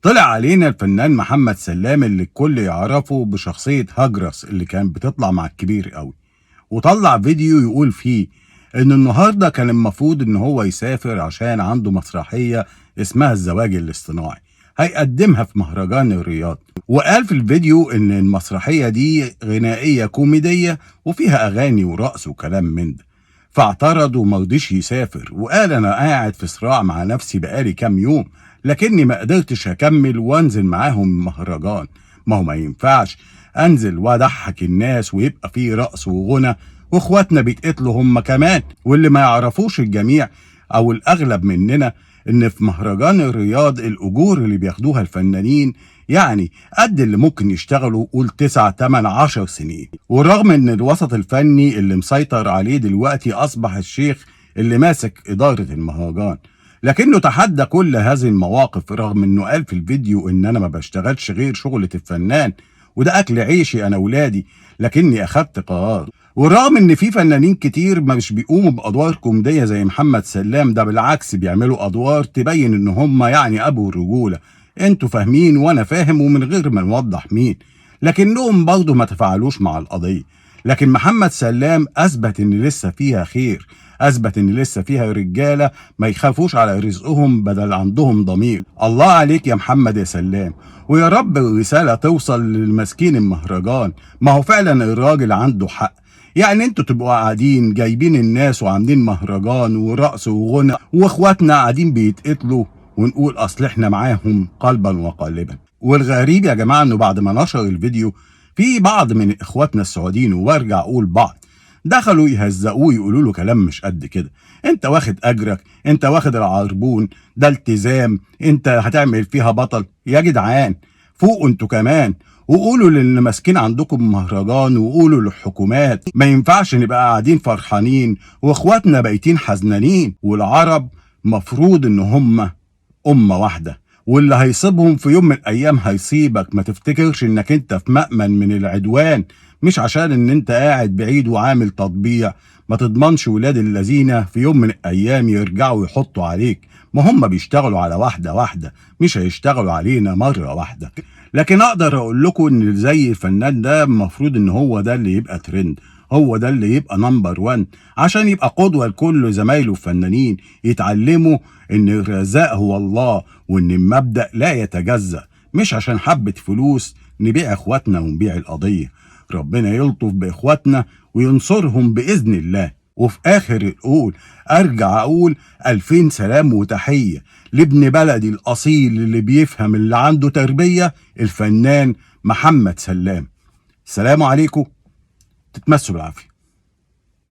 طلع علينا الفنان محمد سلام اللي الكل يعرفه بشخصية هجرس اللي كانت بتطلع مع الكبير قوي، وطلع فيديو يقول فيه ان النهارده كان المفروض ان هو يسافر عشان عنده مسرحية اسمها الزواج الاصطناعي هيقدمها في مهرجان الرياض. وقال في الفيديو ان المسرحية دي غنائية كوميدية وفيها اغاني ورقص وكلام من ده، فاعترض ومرضيش يسافر وقال انا قاعد في صراع مع نفسي بقالي كام يوم، لكني ما قدرتش اكمل وانزل معاهم المهرجان. ما هو ما ينفعش انزل واضحك الناس ويبقى فيه رقص وغنى واخواتنا بيتقتلوا هم كمان. واللي ما يعرفوش الجميع او الاغلب مننا ان في مهرجان الرياض الاجور اللي بياخدوها الفنانين يعني قد اللي ممكن يشتغلوا قول 9 8 10 سنين. ورغم ان الوسط الفني اللي مسيطر عليه دلوقتي اصبح الشيخ اللي ماسك ادارة المهرجان، لكنه تحدى كل هذه المواقف رغم انه قال في الفيديو ان انا ما بشتغلش غير شغلة الفنان وده اكل عيشي انا ولادي، لكني اخدت قرار. ورغم ان في فنانين كتير مش بيقوموا بادوار كوميدية زي محمد سلام، ده بالعكس بيعملوا ادوار تبين ان هم يعني ابو الرجولة، انتوا فاهمين وانا فاهم ومن غير ما نوضح مين، لكنهم برضه ما تفاعلوش مع القضية. لكن محمد سلام اثبت ان لسه فيها خير، اثبت ان لسه فيها رجاله ما يخافوش على رزقهم بدل عندهم ضمير. الله عليك يا محمد يا سلام، ويا رب الرساله توصل للمسكين المهرجان. ما هو فعلا الراجل عنده حق، يعني انتوا تبقوا قاعدين جايبين الناس وعاملين مهرجان ورقص وغنى واخواتنا قاعدين بيتقتلوا ونقول اصل احنا معاهم قلبا وقالبا. والغريب يا جماعه انه بعد ما نشر الفيديو في بعض من اخواتنا السعوديين، وارجع اقول بعض، دخلوا يهزقوه يقولوا له كلام مش قد كده، انت واخد اجرك، انت واخد العربون، ده التزام، انت هتعمل فيها بطل. يا جدعان فوقوا انتوا كمان وقولوا للي ماسكين عندكم مهرجان وقولوا للحكومات. ما ينفعش نبقى قاعدين فرحانين واخواتنا بايتين حزنانين. والعرب مفروض ان هم امه واحده، واللي هيصيبهم في يوم من الايام هيصيبك. ما تفتكرش انك انت في مأمن من العدوان، مش عشان ان انت قاعد بعيد وعامل تطبيع ما تضمنش ولاد الذين في يوم من الايام يرجعوا يحطوا عليك. ما هم بيشتغلوا على واحدة واحدة، مش هيشتغلوا علينا مرة واحدة. لكن اقدر اقول لكم ان زي الفنان ده المفروض ان هو ده اللي يبقى ترند، هو ده اللي يبقى نمبر 1 عشان يبقى قدوة لكل زمايله الفنانين، يتعلموا ان الرزاق هو الله وان المبدأ لا يتجزأ، مش عشان حبة فلوس نبيع اخواتنا ونبيع القضية. ربنا يلطف باخواتنا وينصرهم بإذن الله. وفي آخر القول أرجع أقول 2000 سلام وتحية لابن بلدي الأصيل اللي بيفهم اللي عنده تربية، الفنان محمد سلام. السلام عليكم، تتمسوا بالعافية.